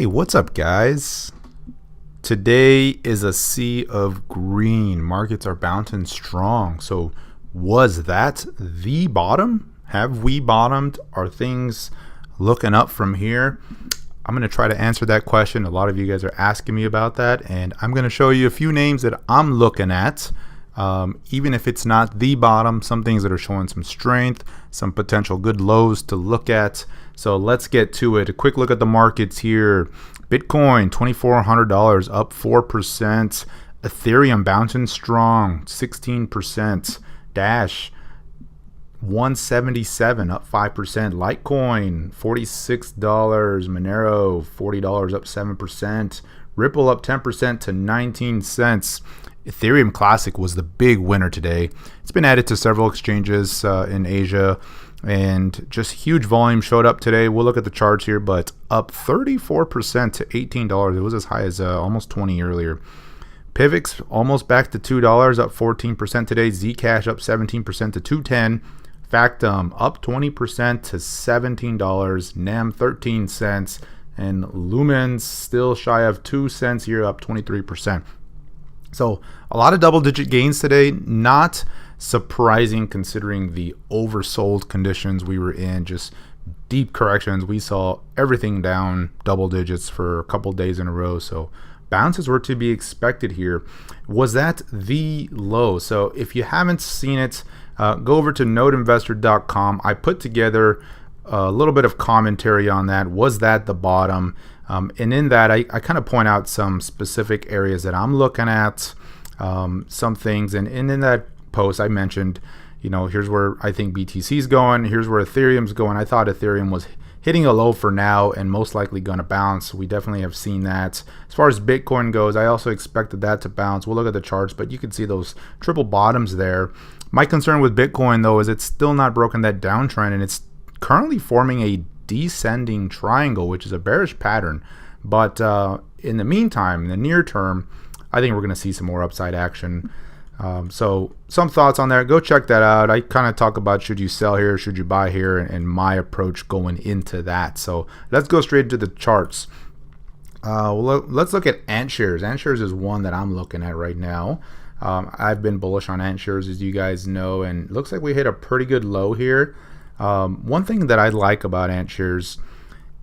What's up, guys? Today is a sea of green. Markets are bouncing strong. So, was that the bottom? Have we bottomed? Are things looking up from here? I'm going to try to answer that question. A lot of you guys are asking me about that, and I'm going to show you a few names that I'm looking at. Even if it's not the bottom, some things that are showing some strength, some potential good lows to look at. So let's get to it. A quick look at the markets here. Bitcoin, $2,400, up 4%. Ethereum bouncing strong, 16%. Dash, 177, up 5%. Litecoin, $46. Monero, $40, up 7%. Ripple up 10% to 19 cents. Ethereum Classic was the big winner today. It's been added to several exchanges in Asia, and just huge volume showed up today. We'll look at the charts here, but up 34% to $18. It was as high as almost 20 earlier. Pivx almost back to $2, up 14% today. Zcash up 17% to $2.10. Factom up 20% to $17. NAM 13 cents. And Lumens still shy of 2 cents here, up 23%. So a lot of double-digit gains today. Not surprising considering the oversold conditions we were in. Just deep corrections. We saw everything down double digits for a couple days in a row. So bounces were to be expected here. Was that the low? So if you haven't seen it, go over to noteinvestor.com. I put together a little bit of commentary on that. Was that the bottom? And in that, I kind of point out some specific areas that I'm looking at, some things. And in that post, I mentioned, here's where I think BTC is going. Here's where Ethereum's going. I thought Ethereum was hitting a low for now and most likely going to bounce. We definitely have seen that. As far as Bitcoin goes, I also expected that to bounce. We'll look at the charts, but you can see those triple bottoms there. My concern with Bitcoin, though, is it's still not broken that downtrend, and it's currently forming a descending triangle, which is a bearish pattern. But in the meantime, in the near term, I think we're going to see some more upside action. So some thoughts on that. Go check that out. I kind of talk about should you sell here, should you buy here, and my approach going into that. So let's go straight into the charts. Let's look at AntShares. AntShares is one that I'm looking at right now. I've been bullish on AntShares, as you guys know, and it looks like we hit a pretty good low here. One thing that I like about AntShares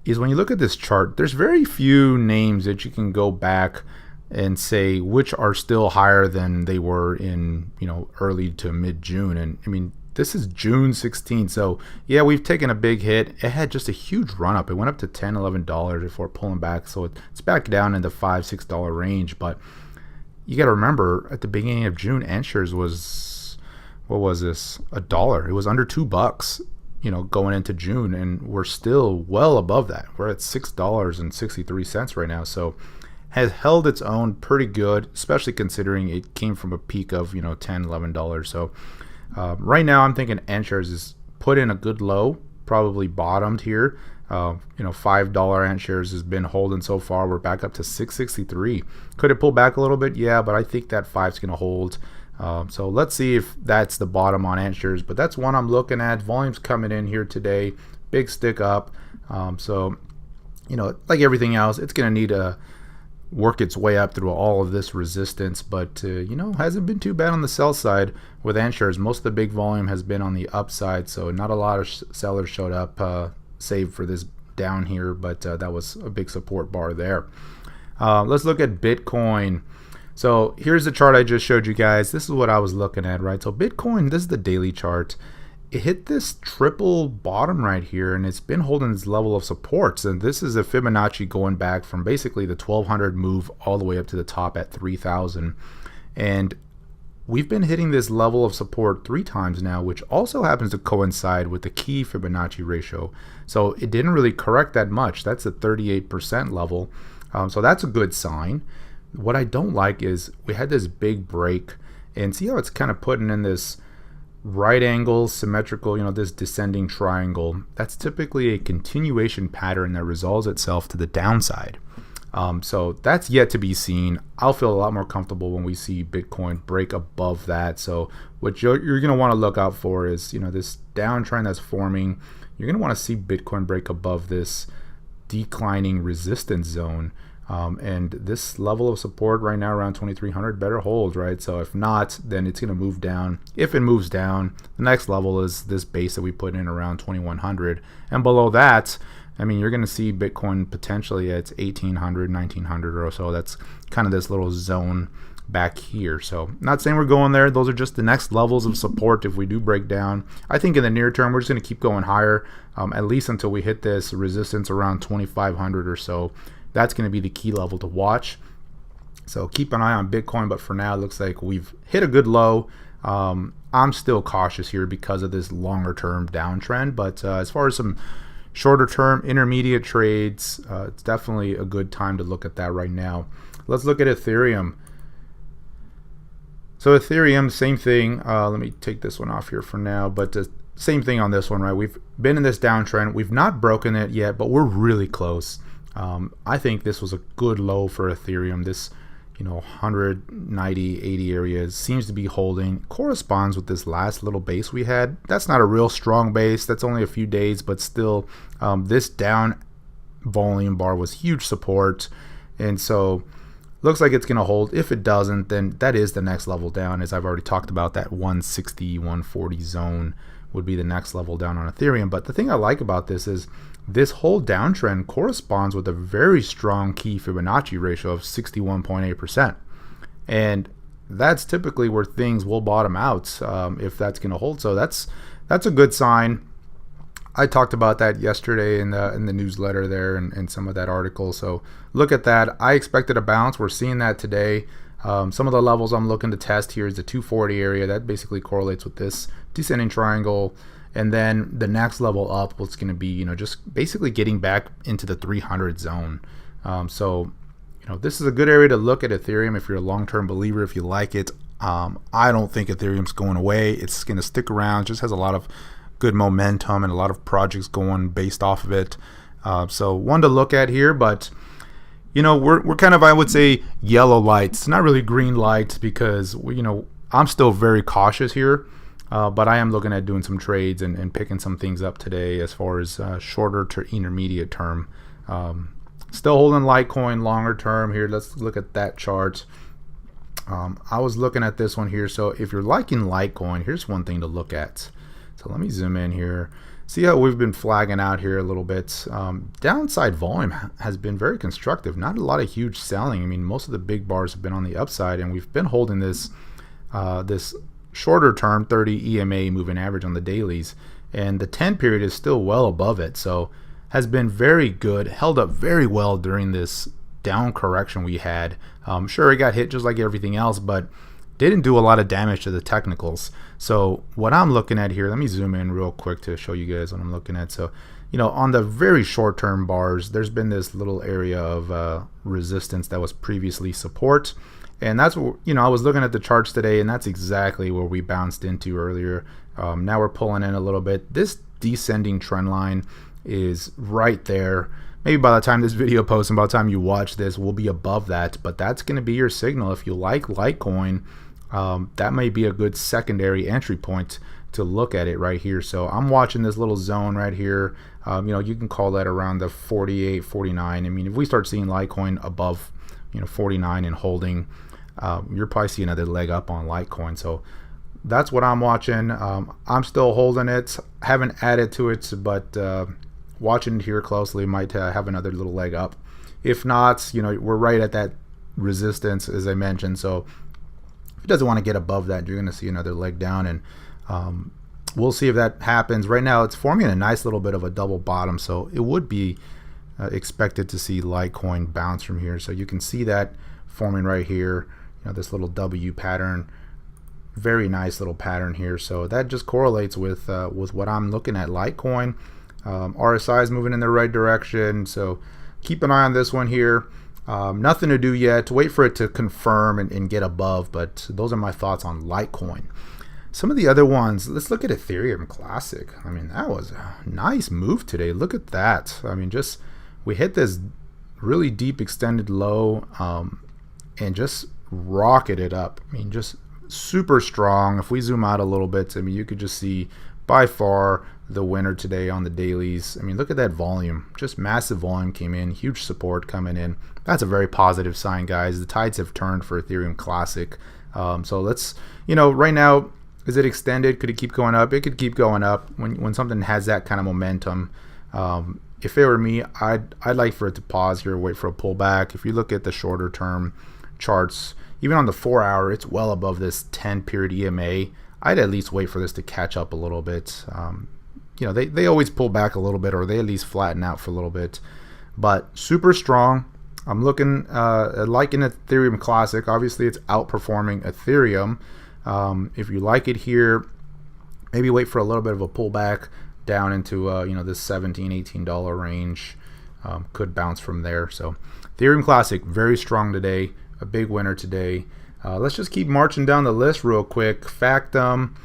is when you look at this chart, there's very few names that you can go back and say which are still higher than they were in early to mid-June. And I mean, this is June 16th, so yeah, we've taken a big hit. It had just a huge run up. It went up to $10, $11 before pulling back, so it's back down in the $5, $6 range. But you got to remember, at the beginning of June, AntShares was, what was this, $1. It was under $2 going into June, and we're still well above that. We're at $6.63 right now, so has held its own pretty good, especially considering it came from a peak of $10, $11. So right now I'm thinking AntShares is put in a good low, probably bottomed here. $5 AntShares has been holding so far. We're back up to $6.63. Could it pull back a little bit? Yeah, but I think that 5's going to hold. So let's see if that's the bottom on AntShares, but that's one I'm looking at. Volume's coming in here today, big stick up. So like everything else, it's going to need to work its way up through all of this resistance, but hasn't been too bad on the sell side with AntShares. Most of the big volume has been on the upside, so not a lot of sellers showed up, save for this down here, but that was a big support bar there. Let's look at Bitcoin. So here's the chart I just showed you guys. This is what I was looking at, right? So Bitcoin, this is the daily chart. It hit this triple bottom right here, and it's been holding this level of supports. And this is a Fibonacci going back from basically the 1200 move all the way up to the top at 3000. And we've been hitting this level of support 3 times now, which also happens to coincide with the key Fibonacci ratio. So it didn't really correct that much. That's a 38% level. So that's a good sign. What I don't like is we had this big break, and see how it's kind of putting in this right angle, symmetrical, this descending triangle. That's typically a continuation pattern that resolves itself to the downside. So that's yet to be seen. I'll feel a lot more comfortable when we see Bitcoin break above that. So what you're going to want to look out for is, this downtrend that's forming. You're going to want to see Bitcoin break above this declining resistance zone. And this level of support right now around 2300 better hold, right? So if not, then it's going to move down. If it moves down, the next level is this base that we put in around 2100, and below that, I mean, you're going to see Bitcoin potentially at 1800, 1900 or so. That's kind of this little zone back here. So not saying we're going there. Those are just the next levels of support if we do break down. I think in the near term, we're just going to keep going higher, at least until we hit this resistance around 2500 or so. That's going to be the key level to watch. So keep an eye on Bitcoin, but for now it looks like we've hit a good low. I'm still cautious here because of this longer term downtrend, but as far as some shorter term intermediate trades, it's definitely a good time to look at that right now. Let's look at Ethereum. So Ethereum, same thing. Let me take this one off here for now, but same thing on this one, right? We've been in this downtrend. We've not broken it yet, but we're really close. I think this was a good low for Ethereum. This, 190, 80 areas seems to be holding. Corresponds with this last little base we had. That's not a real strong base. That's only a few days, but still, this down volume bar was huge support, and so looks like it's going to hold. If it doesn't, then that is the next level down. As I've already talked about, that 160, 140 zone would be the next level down on Ethereum. But the thing I like about this is this whole downtrend corresponds with a very strong key Fibonacci ratio of 61.8%. And that's typically where things will bottom out if that's going to hold. So that's a good sign. I talked about that yesterday in the newsletter there and some of that article. So look at that. I expected a bounce. We're seeing that today. Some of the levels I'm looking to test here is the 240 area. That basically correlates with this descending triangle. And then the next level up, what's going to be, just basically getting back into the 300 zone. So this is a good area to look at Ethereum if you're a long-term believer, if you like it. I don't think Ethereum's going away. It's going to stick around. It just has a lot of good momentum and a lot of projects going based off of it. So one to look at here, but we're kind of, I would say, yellow lights, not really green lights, because I'm still very cautious here. But I am looking at doing some trades and picking some things up today as far as shorter to intermediate term. Still holding Litecoin longer term here. Let's look at that chart. I was looking at this one here. So if you're liking Litecoin, here's one thing to look at. So let me zoom in here. See how we've been flagging out here a little bit. Downside volume has been very constructive. Not a lot of huge selling. I mean, most of the big bars have been on the upside, and we've been holding this this shorter term 30 EMA moving average on the dailies, and the 10 period is still well above it. So has been very good, held up very well during this down correction we had. Sure, it got hit just like everything else, but didn't do a lot of damage to the technicals. So what I'm looking at here, let me zoom in real quick to show you guys what I'm looking at. So on the very short term bars, there's been this little area of resistance that was previously support. And that's what, I was looking at the charts today, and that's exactly where we bounced into earlier. Now we're pulling in a little bit. This descending trend line is right there. Maybe by the time this video posts and by the time you watch this, we'll be above that. But that's going to be your signal. If you like Litecoin, that may be a good secondary entry point to look at it right here. So I'm watching this little zone right here. You can call that around the 48, 49. I mean, if we start seeing Litecoin above 49 and holding, you're probably seeing another leg up on Litecoin. So that's what I'm watching. I'm still holding it, haven't added to it, but watching it here closely might have another little leg up. If not, we're right at that resistance, as I mentioned. So if it doesn't want to get above that, you're going to see another leg down, and we'll see if that happens. Right now, it's forming a nice little bit of a double bottom, so it would be expected to see Litecoin bounce from here. So you can see that forming right here, this little W pattern, very nice little pattern here. So that just correlates with what I'm looking at Litecoin. RSI is moving in the right direction, so keep an eye on this one here. Nothing to do yet. Wait for it to confirm and get above, but those are my thoughts on Litecoin. Some of the other ones, let's look at Ethereum Classic. I mean, that was a nice move today. Look at that. I mean, we hit this really deep extended low and just rocketed up. I mean, just super strong. If we zoom out a little bit, I mean, you could just see by far the winner today on the dailies. I mean, look at that volume. Just massive volume came in, huge support coming in. That's a very positive sign, guys. The tides have turned for Ethereum Classic. So let's, right now, is it extended? Could it keep going up? It could keep going up when something has that kind of momentum. If it were me, I'd like for it to pause here, wait for a pullback. If you look at the shorter term charts, even on the 4-hour, it's well above this 10-period EMA. I'd at least wait for this to catch up a little bit. They always pull back a little bit, or they at least flatten out for a little bit. But super strong. I'm looking like an Ethereum Classic. Obviously, it's outperforming Ethereum. If you like it here, maybe wait for a little bit of a pullback down into this $17-18 range. Could bounce from there. So Ethereum Classic, very strong today. A big winner today. Let's just keep marching down the list real quick. Factum.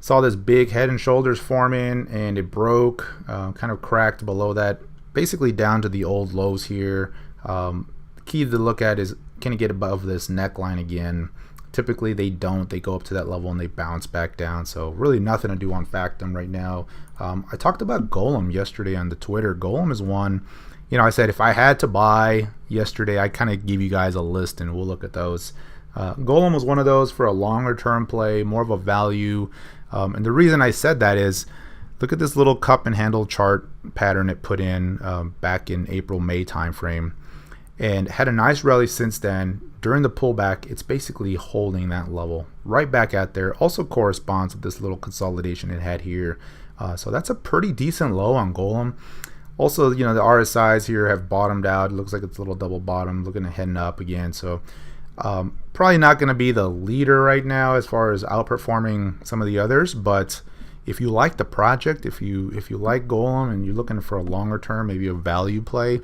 Saw this big head and shoulders forming, and it broke, kind of cracked below that, basically down to the old lows here. The key to look at is, can it get above this neckline again? Typically they don't. They go up to that level and they bounce back down. So really nothing to do on Factum right now. I talked about Golem yesterday on the Twitter. Golem is one, I said if I had to buy yesterday, I kind of give you guys a list and we'll look at those. Golem was one of those for a longer term play, more of a value. And the reason I said that is, look at this little cup and handle chart pattern it put in back in April-May timeframe, and had a nice rally since then. During the pullback, it's basically holding that level right back at there. Also corresponds with this little consolidation it had here. So that's a pretty decent low on Golem. Also, the RSIs here have bottomed out. It looks like it's a little double bottom, looking at heading up again. So probably not going to be the leader right now as far as outperforming some of the others, but if you like the project, if you like Golem and you're looking for a longer term, maybe a value play,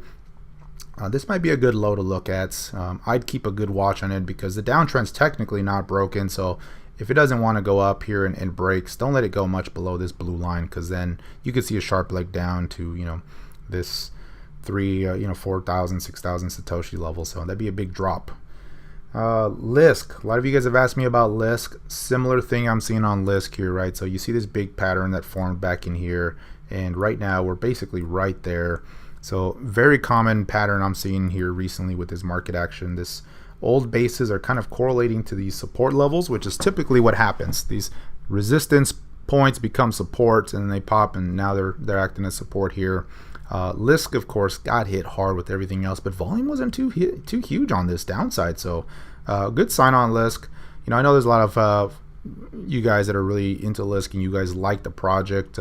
this might be a good low to look at. I'd keep a good watch on it because the downtrend's technically not broken, so if it doesn't want to go up here and breaks, don't let it go much below this blue line, because then you could see a sharp leg down to this 4,000 6,000 Satoshi level, so that'd be a big drop. Lisk, a lot of you guys have asked me about Lisk. Similar thing I'm seeing on Lisk here, right? So you see this big pattern that formed back in here, and right now we're basically right there. So very common pattern I'm seeing here recently with this market action. This old bases are kind of correlating to these support levels, which is typically what happens. These resistance points become supports and then they pop, and now they're acting as support here. Lisk, of course, got hit hard with everything else, but volume wasn't too huge on this downside. So good sign on Lisk. I know there's a lot of you guys that are really into Lisk and you guys like the project.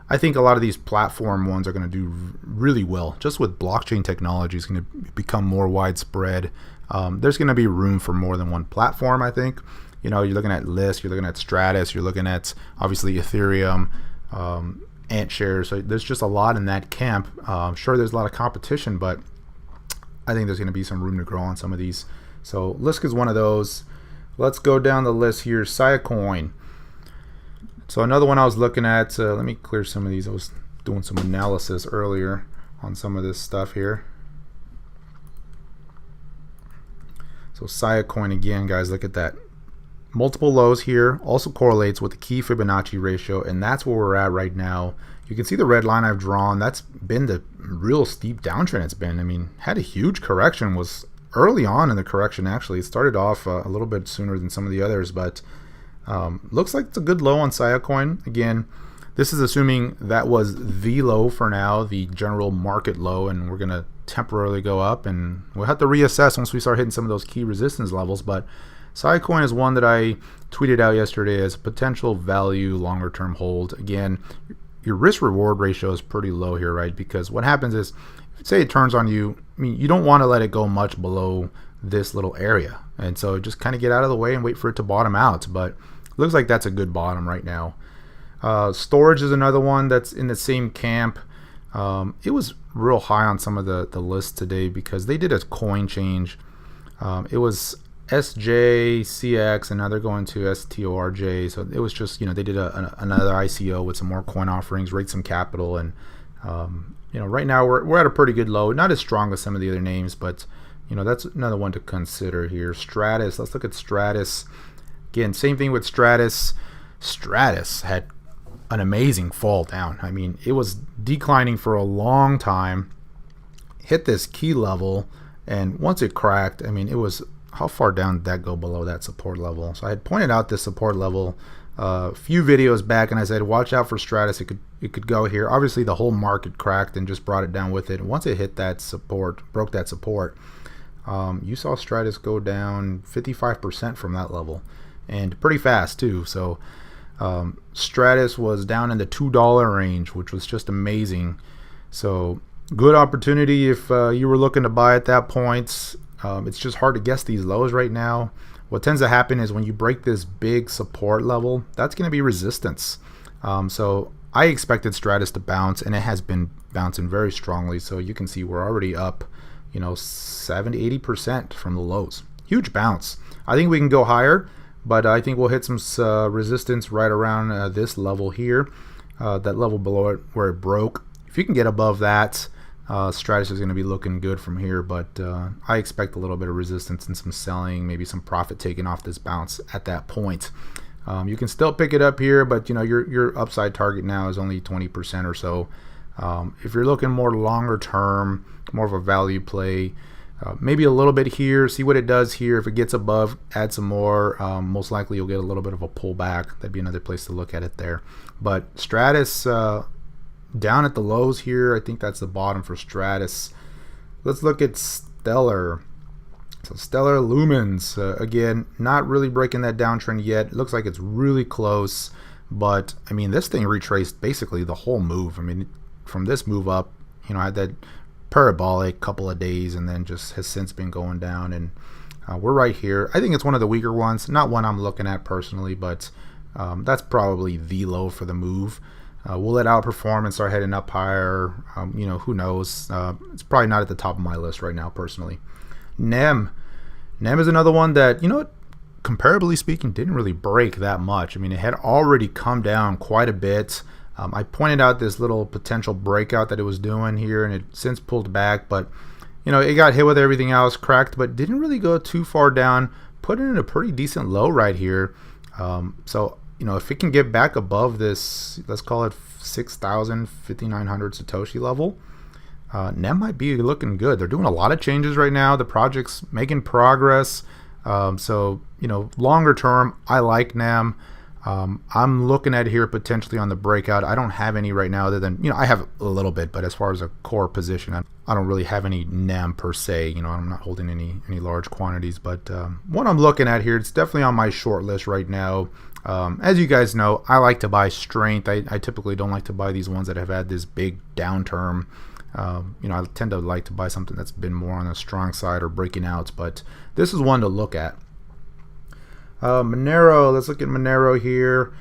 I think a lot of these platform ones are going to do really well. Just with blockchain technology, is going to become more widespread. There's going to be room for more than one platform, I think. You're looking at Lisk, you're looking at Stratus, you're looking at obviously Ethereum, Ant shares. So there's just a lot in that camp. Sure, there's a lot of competition, but I think there's going to be some room to grow on some of these. So Lisk is one of those. Let's go down the list here. Siacoin. So another one I was looking at. Let me clear some of these. I was doing some analysis earlier on some of this stuff here. So Siacoin again, guys, look at that. Multiple lows here, also correlates with the key Fibonacci ratio, and that's where we're at right now. You can see the red line I've drawn. That's been the real steep downtrend it's been. I mean, had a huge correction, was early on in the correction actually. It started off a little bit sooner than some of the others, but looks like it's a good low on Siacoin. Again, this is assuming that was the low for now, the general market low, and we're going to temporarily go up, and we'll have to reassess once we start hitting some of those key resistance levels. But Siacoin is one that I tweeted out yesterday as a potential value longer term hold. Again, your risk reward ratio is pretty low here, right? Because what happens is, say it turns on you, I mean, you don't want to let it go much below this little area, and so just kind of get out of the way and wait for it to bottom out. But it looks like that's a good bottom right now. Storage is another one that's in the same camp. It was real high on some of the lists today because they did a coin change. It was SJCX, and now they're going to STORJ. So it was just, they did another ICO with some more coin offerings, raised some capital, and right now we're at a pretty good low. Not as strong as some of the other names, but that's another one to consider here. Stratus, let's look at Stratus. Again, same thing with Stratus. Stratus had an amazing fall down. I mean, it was declining for a long time, hit this key level, and once it cracked, I mean, it was, how far down did that go below that support level? So I had pointed out this support level a few videos back, and I said, watch out for Stratus. It could go here. Obviously, the whole market cracked and just brought it down with it. And once it hit that support, broke that support, you saw Stratus go down 55% from that level, and pretty fast too. So Stratus was down in the $2 range, which was just amazing. So good opportunity if you were looking to buy at that point. It's just hard to guess these lows right now. What tends to happen is when you break this big support level, that's going to be resistance. So I expected Stratus to bounce, and it has been bouncing very strongly. So you can see we're already up, 70-80% from the lows. Huge bounce. I think we can go higher, but I think we'll hit some resistance right around this level here, that level below it where it broke. If you can get above that, Stratus is going to be looking good from here, but I expect a little bit of resistance and some selling, maybe some profit taken off this bounce at that point. You can still pick it up here, but your upside target now is only 20% or so. If you're looking more longer term, more of a value play, maybe a little bit here, see what it does here. If it gets above, add some more. Most likely you'll get a little bit of a pullback. That'd be another place to look at it there. But Stratus down at the lows here, I think that's the bottom for Stratus. Let's look at Stellar. So Stellar Lumens, again, not really breaking that downtrend yet. It looks like it's really close, but I mean, this thing retraced basically the whole move. I mean, from this move up, I had that parabolic couple of days, and then just has since been going down, and we're right here. I think it's one of the weaker ones, not one I'm looking at personally, but that's probably the low for the move. Will it outperform and start heading up higher? Who knows? It's probably not at the top of my list right now personally. NEM is another one that, comparably speaking, didn't really break that much. I mean, it had already come down quite a bit. I pointed out this little potential breakout that it was doing here, and it since pulled back, but it got hit with everything else, cracked, but didn't really go too far down, put it in a pretty decent low right here. So if it can get back above this, let's call it 6,000, 5,900 Satoshi level, NEM might be looking good. They're doing a lot of changes right now. The project's making progress. So, longer term, I like NEM. I'm looking at here potentially on the breakout. I don't have any right now other than, I have a little bit, but as far as a core position, I don't really have any NEM per se. I'm not holding any large quantities, but what I'm looking at here, it's definitely on my short list right now. As you guys know, I like to buy strength. I typically don't like to buy these ones that have had this big downturn. I tend to like to buy something that's been more on the strong side or breaking out, but this is one to look at. Monero, let's look at Monero here.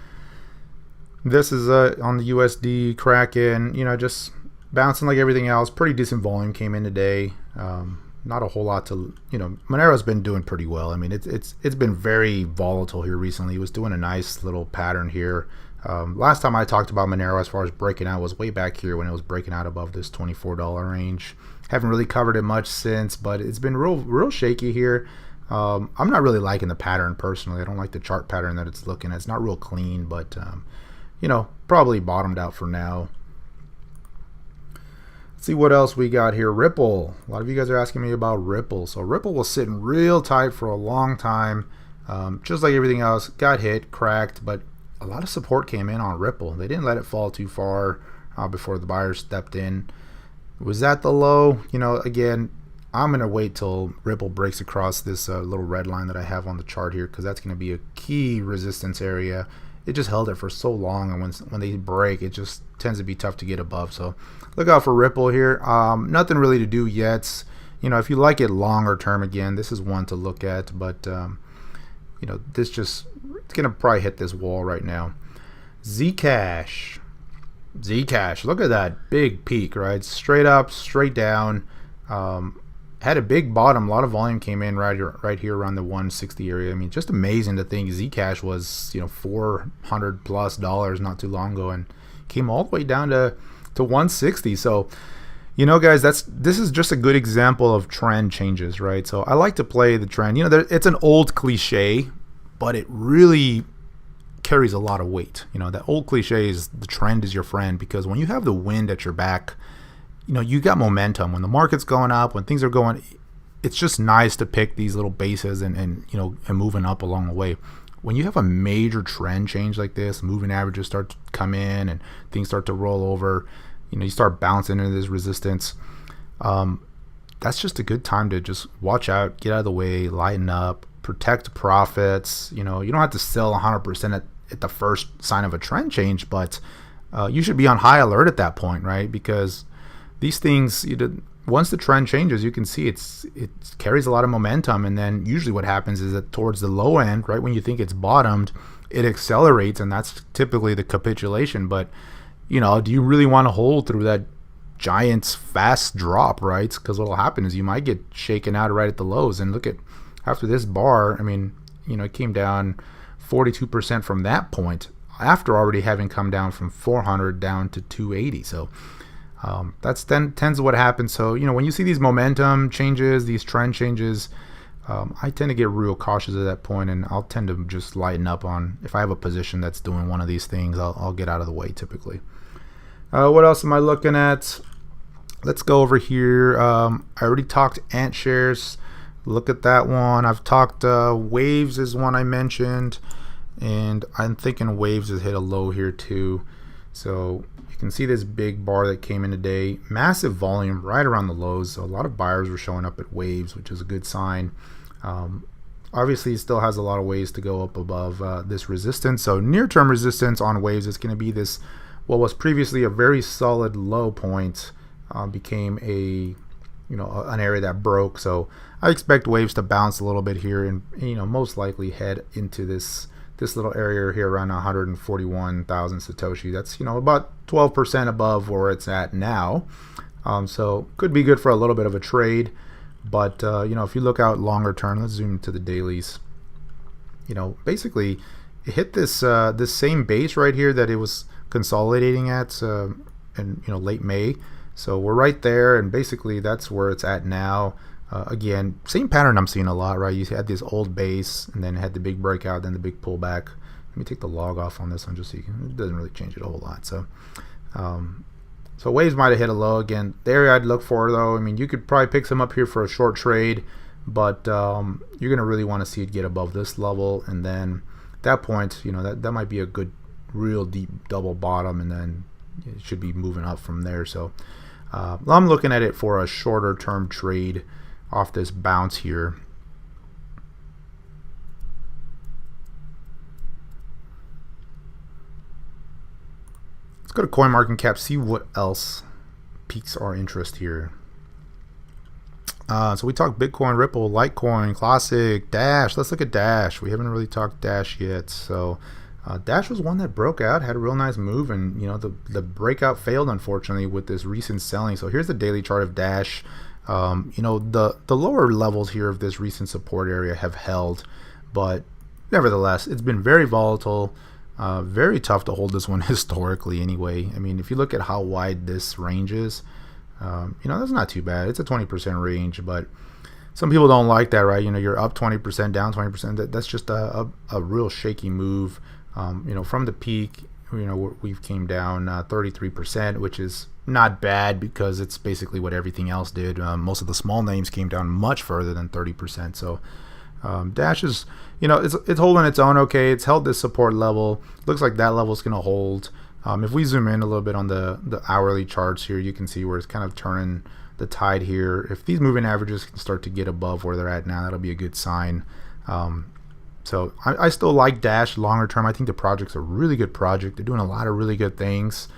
This is on the USD Kraken, just bouncing like everything else. Pretty decent volume came in today. Not a whole lot to, Monero's been doing pretty well. I mean, it's been very volatile here recently. It was doing a nice little pattern here. Last time I talked about Monero as far as breaking out was way back here when it was breaking out above this $24 range. Haven't really covered it much since, but it's been real shaky here. I'm not really liking the pattern personally. I don't like the chart pattern that it's looking at. It's not real clean, but probably bottomed out for now. Let's see what else we got here. Ripple. A lot of you guys are asking me about Ripple. So Ripple was sitting real tight for a long time, just like everything else. Got hit, cracked, but a lot of support came in on Ripple. They didn't let it fall too far before the buyers stepped in. Was that the low? Again, I'm going to wait till Ripple breaks across this little red line that I have on the chart here, because that's going to be a key resistance area. It just held it for so long, and when they break, it just tends to be tough to get above. So look out for Ripple here. Nothing really to do yet. If you like it longer term, again, this is one to look at, but this just, it's going to probably hit this wall right now. Zcash, look at that big peak, right? Straight up, straight down. Had a big bottom. A lot of volume came in right here around the 160 area. I mean, just amazing to think Zcash was $400+ not too long ago, and came all the way down to 160. So guys, this is just a good example of trend changes, right? So I like to play the trend. It's an old cliche, but it really carries a lot of weight. That old cliche is the trend is your friend, because when you have the wind at your back, you got momentum. When the market's going up, when things are going, it's just nice to pick these little bases and moving up along the way. When you have a major trend change like this, moving averages start to come in and things start to roll over, you start bouncing into this resistance. That's just a good time to just watch out, get out of the way, lighten up, protect profits. You don't have to sell 100% at the first sign of a trend change, but you should be on high alert at that point, right? Because these things, once the trend changes, you can see it carries a lot of momentum, and then usually what happens is that towards the low end, right when you think it's bottomed, it accelerates, and that's typically the capitulation. But do you really want to hold through that giant fast drop, right? Because what'll happen is you might get shaken out right at the lows. And look at after this bar, it came down 42% from that point after already having come down from 400 down to 280. So that's tends to what happens. So when you see these momentum changes, these trend changes, I tend to get real cautious at that point, and I'll tend to just lighten up on, if I have a position that's doing one of these things, I'll get out of the way typically. What else am I looking at? Let's go over here. I already talked ant shares. Look at that one. I've talked waves is one I mentioned, and I'm thinking waves has hit a low here too. So you can see this big bar that came in today, massive volume right around the lows. So a lot of buyers were showing up at waves, which is a good sign. Obviously, it still has a lot of ways to go up above this resistance. So near-term resistance on waves is going to be this, what was previously a very solid low point, became an area that broke. So I expect waves to bounce a little bit here, and most likely head into this little area here around 141,000 Satoshi. That's about 12% above where it's at now. So could be good for a little bit of a trade. But if you look out longer term, let's zoom into the dailies. Basically it hit this same base right here that it was consolidating at in late May. So we're right there, and basically that's where it's at now. Again, same pattern I'm seeing a lot, right? You had this old base, and then had the big breakout, then the big pullback. Let me take the log off on this one just so you can, it doesn't really change it a whole lot. So so waves might have hit a low again. The area I'd look for, though, you could probably pick some up here for a short trade, but you're going to really want to see it get above this level, and then at that point, that might be a good, real deep double bottom, and then it should be moving up from there. So I'm looking at it for a shorter term trade off this bounce here. Let's go to CoinMarketCap, see what else piques our interest here. So we talked Bitcoin, Ripple, Litecoin, Classic, Dash. Let's look at Dash. We haven't really talked Dash yet. So Dash was one that broke out, had a real nice move, and the breakout failed, unfortunately, with this recent selling. So here's the daily chart of Dash. The lower levels here of this recent support area have held, but nevertheless, it's been very volatile. Very tough to hold this one historically anyway. If you look at how wide this range is, that's not too bad. It's a 20% range, but some people don't like that, right? You're up 20%, down 20%. That's just a real shaky move. From the peak, we've came down 33%, which is not bad because it's basically what everything else did. Most of the small names came down much further than 30%. So Dash is, it's holding its own okay. It's held this support level. Looks like that level is going to hold. If we zoom in a little bit on the hourly charts here, you can see where it's kind of turning the tide here. If these moving averages can start to get above where they're at now, that'll be a good sign. So I still like Dash longer term. I think the project's a really good project. They're doing a lot of really good things.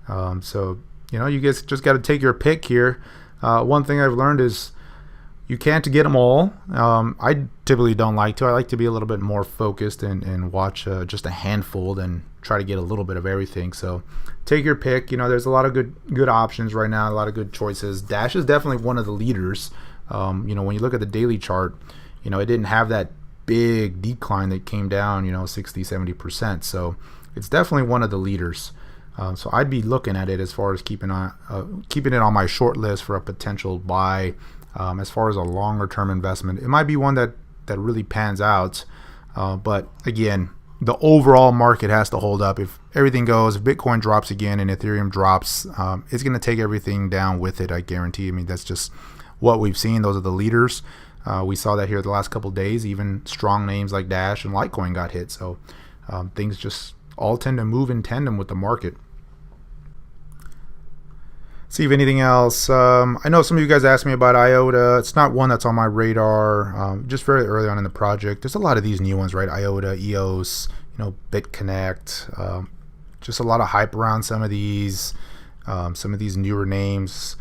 So you guys just got to take your pick here. One thing I've learned is you can't get them all. I typically don't like to. I like to be a little bit more focused and watch just a handful than try to get a little bit of everything. So take your pick. There's a lot of good options right now, a lot of good choices. Dash is definitely one of the leaders. When you look at the daily chart, it didn't have that big decline that came down 60-70%. So it's definitely one of the leaders. So I'd be looking at it as far as keeping it on my short list for a potential buy. As far as a longer term investment, it might be one that really pans out, but again, the overall market has to hold up. If everything goes, if Bitcoin drops again and Ethereum drops, it's going to take everything down with it, I guarantee. I mean, that's just what we've seen. Those are the leaders. We saw that here the last couple of days. Even strong names like Dash and Litecoin got hit. So things just all tend to move in tandem with the market. See if anything else. I know some of you guys asked me about IOTA. It's not one that's on my radar. Just very early on in the project. There's a lot of these new ones, right? IOTA, EOS, BitConnect. Just a lot of hype around some of these newer names.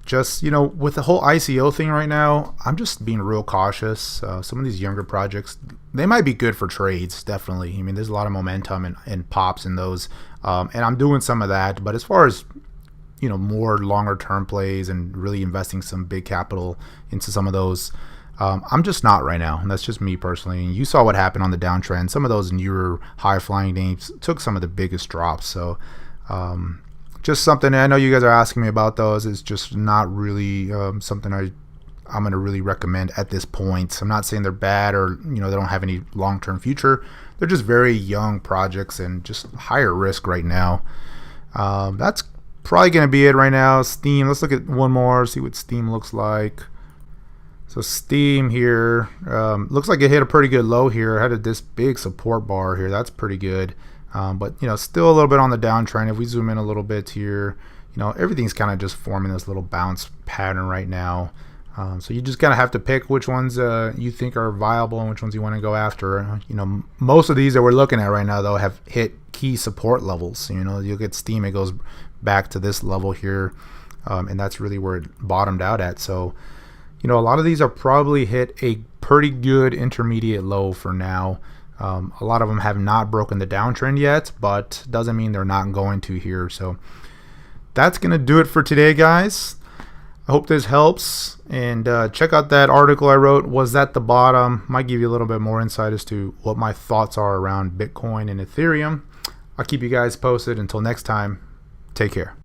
Just, with the whole ICO thing right now, I'm just being real cautious. Some of these younger projects, they might be good for trades, definitely. I mean, there's a lot of momentum and pops in those. And I'm doing some of that. But as far as more longer term plays and really investing some big capital into some of those, I'm just not right now. And that's just me personally. And you saw what happened on the downtrend. Some of those newer high flying names took some of the biggest drops. So just something, I know you guys are asking me about those. It's just not really something I'm going to really recommend at this point. I'm not saying they're bad or they don't have any long-term future. They're just very young projects and just higher risk right now. That's probably going to be it right now. Steem, let's look at one more, see what Steem looks like. So Steem here, looks like it hit a pretty good low here. It had this big support bar here. That's pretty good. But still a little bit on the downtrend. If we zoom in a little bit here, everything's kind of just forming this little bounce pattern right now. So you just kind of have to pick which ones you think are viable and which ones you want to go after. Most of these that we're looking at right now, though, have hit key support levels. You'll get Steem, it goes back to this level here, and that's really where it bottomed out at. So, a lot of these are probably hit a pretty good intermediate low for now. A lot of them have not broken the downtrend yet, but doesn't mean they're not going to here. So that's going to do it for today, guys. I hope this helps, and check out that article I wrote, Was That the Bottom? Might give you a little bit more insight as to what my thoughts are around Bitcoin and Ethereum. I'll keep you guys posted. Until next time, take care.